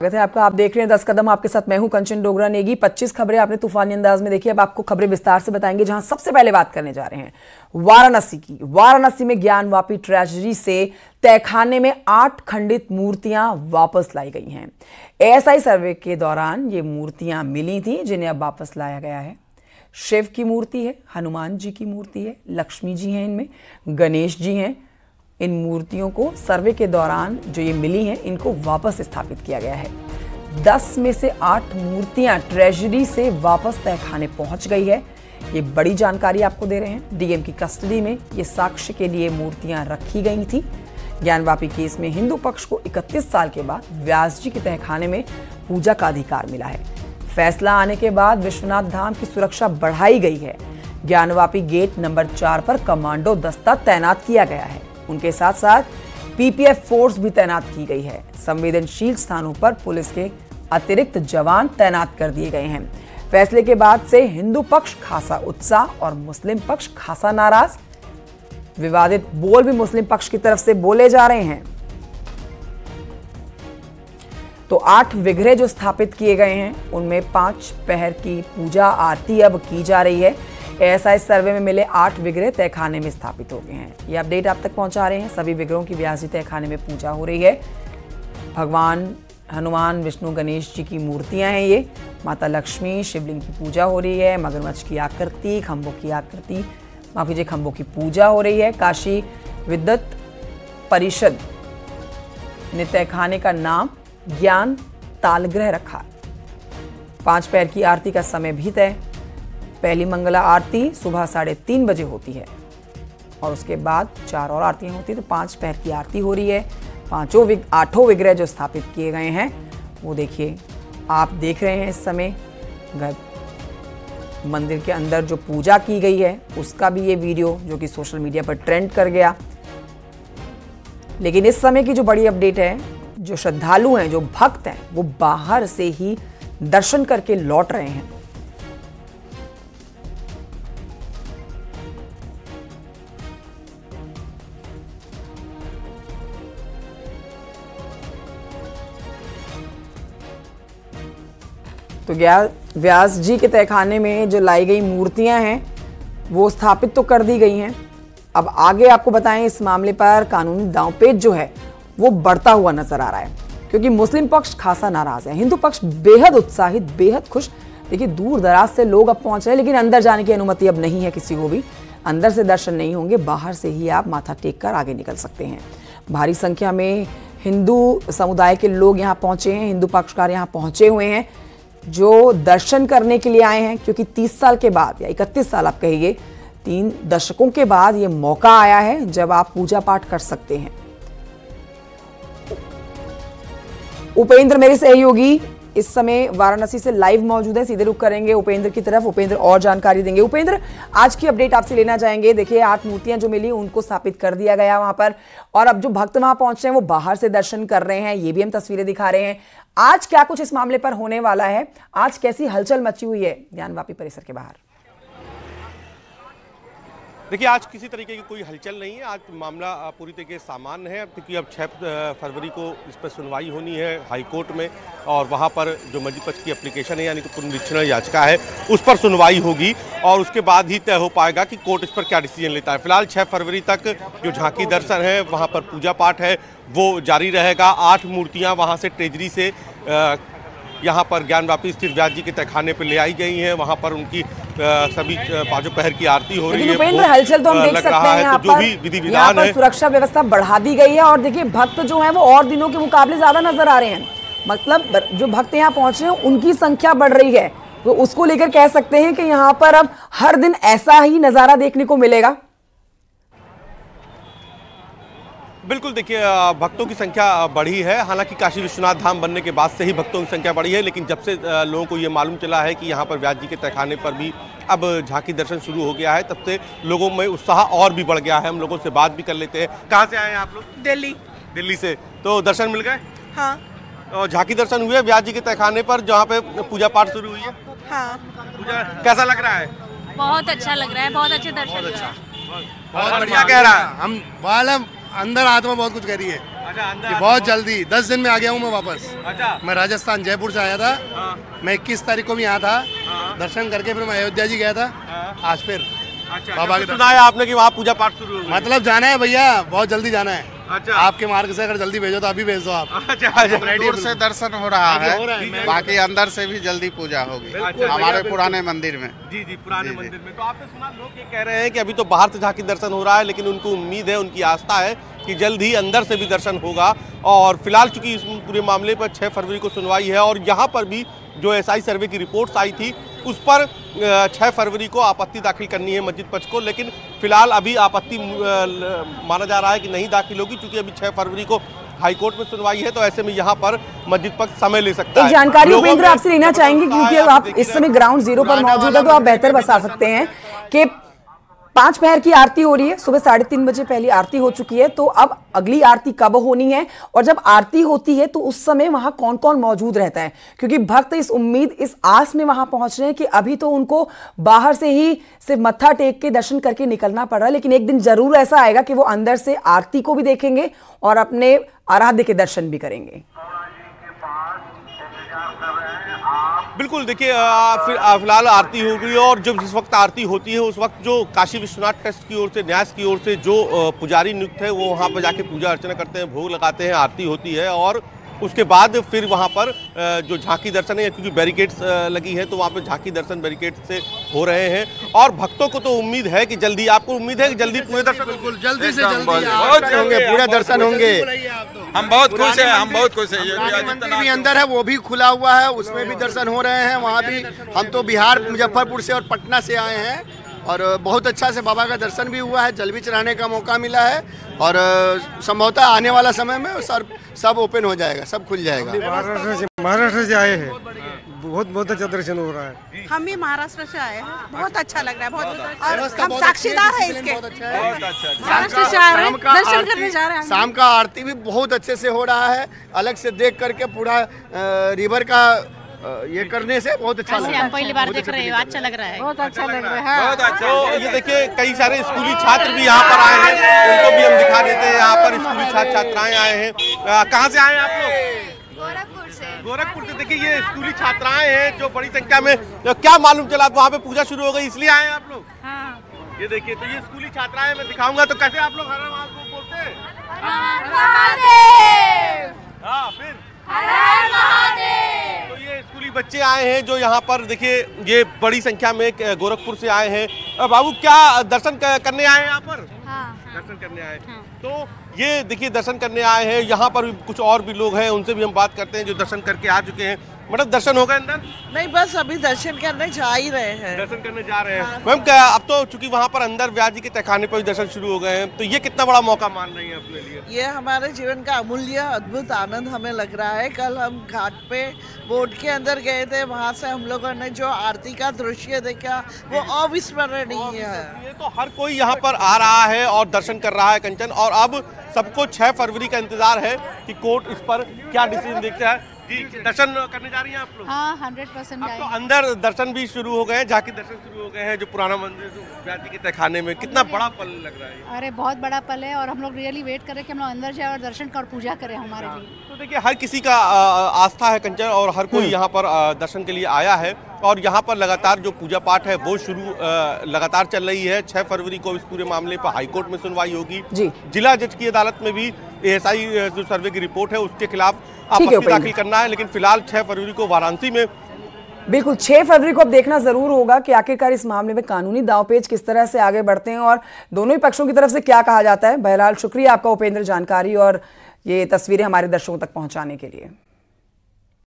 स्वागत है आपका। आप देख रहे हैं 10 कदम, आपके साथ मैं हूं कंचन डोगरा नेगी। 25 खबरें आपने तूफानी अंदाज में देखी। अब आपको खबरें विस्तार से बताएंगे, जहां सबसे पहले बात करने जा रहे हैं वाराणसी की। वाराणसी में ज्ञानवापी ट्रेजरी से तहखाने में 8 खंडित मूर्तियां वापस लाई गई हैं। एएसआई सर्वे के दौरान ये मूर्तियां मिली थी, जिन्हें अब वापस लाया गया है। शिव की मूर्ति है, हनुमान जी की मूर्ति है, लक्ष्मी जी हैं, इनमें गणेश जी हैं। इन मूर्तियों को सर्वे के दौरान जो ये मिली हैं, इनको वापस स्थापित किया गया है। 10 में से 8 मूर्तियां ट्रेजरी से वापस तहखाने पहुंच गई है। ये बड़ी जानकारी आपको दे रहे हैं। डीएम की कस्टडी में ये साक्ष्य के लिए मूर्तियां रखी गई थी। ज्ञानवापी केस में हिंदू पक्ष को 31 साल के बाद व्यास जी के तहखाने में पूजा का अधिकार मिला है। फैसला आने के बाद विश्वनाथ धाम की सुरक्षा बढ़ाई गई है। ज्ञानवापी गेट नंबर 4 पर कमांडो दस्ता तैनात किया गया है। उनके साथ साथ पीपीएफ फोर्स भी तैनात की गई है। संवेदनशील स्थानों पर पुलिस के अतिरिक्त जवान तैनात कर दिए गए हैं। फैसले के बाद से हिंदू पक्ष खासा उत्साह और मुस्लिम पक्ष खासा नाराज। विवादित बोल भी मुस्लिम पक्ष की तरफ से बोले जा रहे हैं। तो 8 विग्रह जो स्थापित किए गए हैं, उनमें 5 पहर की पूजा आरती अब की जा रही है। एएसआई सर्वे में मिले 8 विग्रह तहखाने में स्थापित हो गए हैं। ये अपडेट आप तक पहुंचा रहे हैं। सभी विग्रहों की व्यास जी तहखाने में पूजा हो रही है। भगवान हनुमान, विष्णु, गणेश जी की मूर्तियां हैं। ये माता लक्ष्मी, शिवलिंग की पूजा हो रही है। मगरमच्छ की आकृति, खंभों की आकृति, माफ कीजिए, खंभों की पूजा हो रही है। काशी विद्युत परिषद ने तहखाने का नाम ज्ञान तालग्रह रखा। 5 पहर की आरती का समय भी तय। पहली मंगला आरती सुबह 3:30 बजे होती है और उसके बाद 4 और आरतियां होती है। तो 5 पहर की आरती हो रही है। 8 विग्रह जो स्थापित किए गए हैं, वो देखिए, आप देख रहे हैं इस समय। मंदिर के अंदर जो पूजा की गई है, उसका भी ये वीडियो जो कि सोशल मीडिया पर ट्रेंड कर गया। लेकिन इस समय की जो बड़ी अपडेट है, जो श्रद्धालु हैं, जो भक्त हैं, वो बाहर से ही दर्शन करके लौट रहे हैं। तो व्यास जी के तहखाने में जो लाई गई मूर्तियां हैं, वो स्थापित तो कर दी गई हैं। अब आगे आपको बताएं, इस मामले पर कानूनी दांवपेच जो है वो बढ़ता हुआ नजर आ रहा है, क्योंकि मुस्लिम पक्ष खासा नाराज है, हिंदू पक्ष बेहद उत्साहित, बेहद खुश। देखिए, दूर दराज से लोग अब पहुंच रहे हैं, लेकिन अंदर जाने की अनुमति अब नहीं है किसी को भी। अंदर से दर्शन नहीं होंगे, बाहर से ही आप माथा टेक कर आगे निकल सकते हैं। भारी संख्या में हिंदू समुदाय के लोग यहाँ पहुंचे हैं, हिंदू पक्षकार यहाँ पहुंचे हुए हैं, जो दर्शन करने के लिए आए हैं। क्योंकि 30 साल के बाद, या 31 साल आप कहिए, 3 दशकों के बाद ये मौका आया है जब आप पूजा पाठ कर सकते हैं। उपेंद्र मेरे सहयोगी इस समय वाराणसी से लाइव मौजूद है। सीधे रुख करेंगे उपेंद्र की तरफ। उपेंद्र और जानकारी देंगे। उपेंद्र, आज की अपडेट आपसे लेना चाहेंगे। देखिए, 8 मूर्तियां जो मिली, उनको स्थापित कर दिया गया वहां पर, और अब जो भक्त वहां पहुंच रहे हैं, वो बाहर से दर्शन कर रहे हैं। ये भी हम तस्वीरें दिखा रहे हैं। आज क्या कुछ इस मामले पर होने वाला है? आज कैसी हलचल मची हुई है ज्ञानवापी परिसर के बाहर? देखिए, आज किसी तरीके की कोई हलचल नहीं है। आज मामला पूरी तरीके से सामान्य है, क्योंकि अब 6 फरवरी को इस पर सुनवाई होनी है हाई कोर्ट में, और वहां पर जो मजीद पक्ष की एप्लीकेशन है, यानी कि पुनरीक्षण याचिका है, उस पर सुनवाई होगी और उसके बाद ही तय हो पाएगा कि कोर्ट इस पर क्या डिसीजन लेता है। फिलहाल 6 फरवरी तक जो झांकी दर्शन है, वहाँ पर पूजा पाठ है, वो जारी रहेगा। 8 मूर्तियाँ वहाँ से ट्रेजरी से यहाँ पर ज्ञानवापी स्थित व्यास जी के तहखाने पर ले आई गई हैं। वहाँ पर उनकी सभी 5 पहर की आरती हो रही है। उपेंद्र, हलचल तो हम देख सकते हैं। यहाँ जो भी विधि विधान है, सुरक्षा व्यवस्था बढ़ा दी गई है, और देखिए, भक्त जो है वो और दिनों के मुकाबले ज्यादा नजर आ रहे हैं। मतलब जो भक्त यहाँ पहुंच रहे हैं, उनकी संख्या बढ़ रही है। तो उसको लेकर कह सकते हैं कि यहाँ पर अब हर दिन ऐसा ही नजारा देखने को मिलेगा। बिल्कुल, देखिए, भक्तों की संख्या बढ़ी है। हालांकि काशी विश्वनाथ धाम बनने के बाद से ही भक्तों की संख्या बढ़ी है, लेकिन जब से लोगों को ये मालूम चला है कि यहाँ पर व्यास जी के तहखाने पर भी अब झांकी दर्शन शुरू हो गया है, तब से लोगों में उत्साह और भी बढ़ गया है। हम लोगों से बात भी कर लेते हैं। कहाँ से आए हैं आप लोग? दिल्ली से। तो दर्शन मिल गए? हाँ। और झांकी दर्शन हुए व्यास जी के तहखाने पर, जहाँ पे पूजा पाठ शुरू हुई है? हाँ। पूजा कैसा लग रहा है? बहुत अच्छा लग रहा है, बहुत अच्छे दर्शन। बहुत बढ़िया कह रहा है। हम अंदर आत्मा बहुत कुछ कह रही है। अच्छा, कि बहुत जल्दी 10 दिन में आ गया हूँ मैं वापस। अच्छा, मैं राजस्थान जयपुर से आया था। मैं 21 तारीख को भी यहाँ था, दर्शन करके फिर मैं अयोध्या जी गया था। आज फिर बाबा के सुना है आपने कि वहाँ पूजा पाठ शुरू हो गया? मतलब जाना है भैया, बहुत जल्दी जाना है। अच्छा, आपके मार्ग से अगर जल्दी भेजो तो अभी भेज दो आप। अच्छा, दूर से दर्शन हो रहा है, बाकी अंदर से भी जल्दी पूजा होगी हमारे पुराने मंदिर में। जी जी, पुराने मंदिर में। तो आपने सुना, लोग ये कह रहे हैं कि अभी तो बाहर से झांकी दर्शन हो रहा है, लेकिन उनको उम्मीद है, उनकी आस्था है कि जल्द ही अंदर से भी दर्शन होगा। और फिलहाल चूंकि इस पूरे मामले पर 6 फरवरी को सुनवाई है और यहाँ पर भी जो एसआई सर्वे की रिपोर्ट्स आई थी उस पर 6 फरवरी को आपत्ति दाखिल करनी है मस्जिद पक्ष को, लेकिन फिलहाल अभी आपत्ति माना जा रहा है कि नहीं दाखिल होगी, क्योंकि अभी 6 फरवरी को हाईकोर्ट में सुनवाई है। तो ऐसे में यहाँ पर मस्जिद पक्ष समय ले सकता है। एक जानकारी उपेंद्र आपसे लेना चाहेंगे, क्योंकि आप इस समय ग्राउंड जीरो पर मौजूद है, तो आप बेहतर बता सकते हैं कि 5 पहर की आरती हो रही है, सुबह 3:30 बजे पहली आरती हो चुकी है, तो अब अगली आरती कब होनी है और जब आरती होती है तो उस समय वहां कौन कौन मौजूद रहता है? क्योंकि भक्त इस उम्मीद, इस आस में वहां पहुंच रहे हैं कि अभी तो उनको बाहर से ही सिर्फ मत्था टेक के दर्शन करके निकलना पड़ रहा है, लेकिन एक दिन जरूर ऐसा आएगा कि वो अंदर से आरती को भी देखेंगे और अपने आराध्य के दर्शन भी करेंगे। बिल्कुल, देखिए फिलहाल आरती हो गई और जब जिस वक्त आरती होती है उस वक्त जो काशी विश्वनाथ ट्रस्ट की ओर से, न्यास की ओर से जो पुजारी नियुक्त है वो वहाँ पर जाके पूजा अर्चना करते हैं, भोग लगाते हैं, आरती होती है और उसके बाद फिर वहाँ पर जो झांकी दर्शन है, क्योंकि बैरिकेड्स लगी है तो वहाँ पर झांकी दर्शन बैरिकेड से हो रहे हैं और भक्तों को तो उम्मीद है कि जल्दी, आपको उम्मीद है कि जल्दी पूरे दर्शन, बिल्कुल जल्दी से जल्दी होंगे, पूरे दर्शन होंगे। हम बहुत खुश हैं, हम बहुत खुश हैं। मंदिर भी अंदर है, वो भी खुला हुआ है, उसमें भी दर्शन हो रहे हैं। वहाँ भी हम तो बिहार मुजफ्फरपुर से और पटना से आए हैं और बहुत अच्छा से बाबा का दर्शन भी हुआ है, जल भी चढ़ाने का मौका मिला है और संभवतः आने वाला समय में सब ओपन हो जाएगा, सब खुल जाएगा। महाराष्ट्र से आए हैं, बहुत अच्छा दर्शन हो रहा है। हम भी महाराष्ट्र से आए हैं, बहुत अच्छा लग रहा है, बहुत, और हम साक्षीदार हैं इसके। महाराष्ट्र से आ रहे हैं, दर्शन करने जा रहे हैं। शाम का आरती भी बहुत अच्छे से हो रहा है, अलग से देख करके पूरा रिवर का ये करने से बहुत अच्छा लग रहा है। पहली बार देख रहे हैं, अच्छा लग रहा है, बहुत अच्छा लग रहा है। बहुत अच्छा। तो ये देखिए कई सारे स्कूली छात्र भी यहाँ पर आए हैं, उनको भी हम दिखा देते हैं। यहाँ पर स्कूली छात्र छात्राएं आए हैं। कहाँ से आए हैं आप लोग? गोरखपुर से। देखिए ये स्कूली छात्राएं हैं जो बड़ी संख्या में, क्या मालूम चला वहाँ पे पूजा शुरू हो गई इसलिए आए हैं आप लोग? हाँ। ये देखिए, तो ये स्कूली छात्राएं मैं दिखाऊंगा, तो कैसे आप लोग हर हर महादेव बोलते हैं? हाँ, फिर तो ये स्कूली बच्चे आए हैं जो यहाँ पर, देखिए ये बड़ी संख्या में गोरखपुर से आए हैं। बाबू क्या दर्शन करने आए हैं यहाँ पर? हाँ। दर्शन करने आए। हाँ। तो ये देखिए दर्शन करने आए हैं, यहाँ पर भी कुछ और भी लोग हैं, उनसे भी हम बात करते हैं जो दर्शन करके आ चुके हैं। मतलब दर्शन हो गए अंदर? नहीं, बस अभी दर्शन करने जा ही रहे हैं। दर्शन करने जा रहे हैं। मैम क्या अब तो चूंकि वहाँ पर अंदर व्यास जी के तहखाने पर भी दर्शन शुरू हो गए हैं, तो ये कितना बड़ा मौका मान रही है अपने लिए? ये हमारे जीवन का अमूल्य अद्भुत आनंद हमें लग रहा है। कल हम घाट पे बोट के अंदर गए थे, वहाँ से हम लोगों ने जो आरती का दृश्य देखा वो अविस्मरणीय है। ये तो हर कोई यहाँ पर आ रहा है और दर्शन कर रहा है कंचन, और अब सबको 6 फरवरी का इंतजार है कि कोर्ट इस पर क्या डिसीजन देखता है। जी, दर्शन करने जा रही हैं आप लोग? हाँ, 100% अब तो अंदर दर्शन भी शुरू हो गए हैं, झांकी दर्शन शुरू हो गए हैं जो पुराना मंदिर व्यास जी के तहखाने में। कितना बड़ा पल लग रहा है? अरे बहुत बड़ा पल है और हम लोग रियली वेट करें कि हम लोग अंदर जाए और दर्शन कर पूजा करें हमारे लिए। तो देखिए हर किसी का आस्था है कंचन, और हर कोई यहाँ पर दर्शन के लिए आया है और यहाँ पर लगातार जो पूजा पाठ है वो शुरू लगातार चल रही है। 6 फरवरी को इस पूरे मामले पर हाईकोर्ट में सुनवाई होगी। जिला जज की अदालत में भी एएसआई जो सर्वे की रिपोर्ट है उसके खिलाफ आपत्ति दाखिल करना है, लेकिन फिलहाल 6 फरवरी को वाराणसी में, बिल्कुल 6 फरवरी को अब देखना जरूर होगा कि आखिरकार इस मामले में कानूनी दांवपेच किस तरह से आगे बढ़ते हैं और दोनों ही पक्षों की तरफ से क्या कहा जाता है। बहरहाल शुक्रिया आपका उपेंद्र, जानकारी और ये तस्वीरें हमारे दर्शकों तक पहुंचाने के लिए।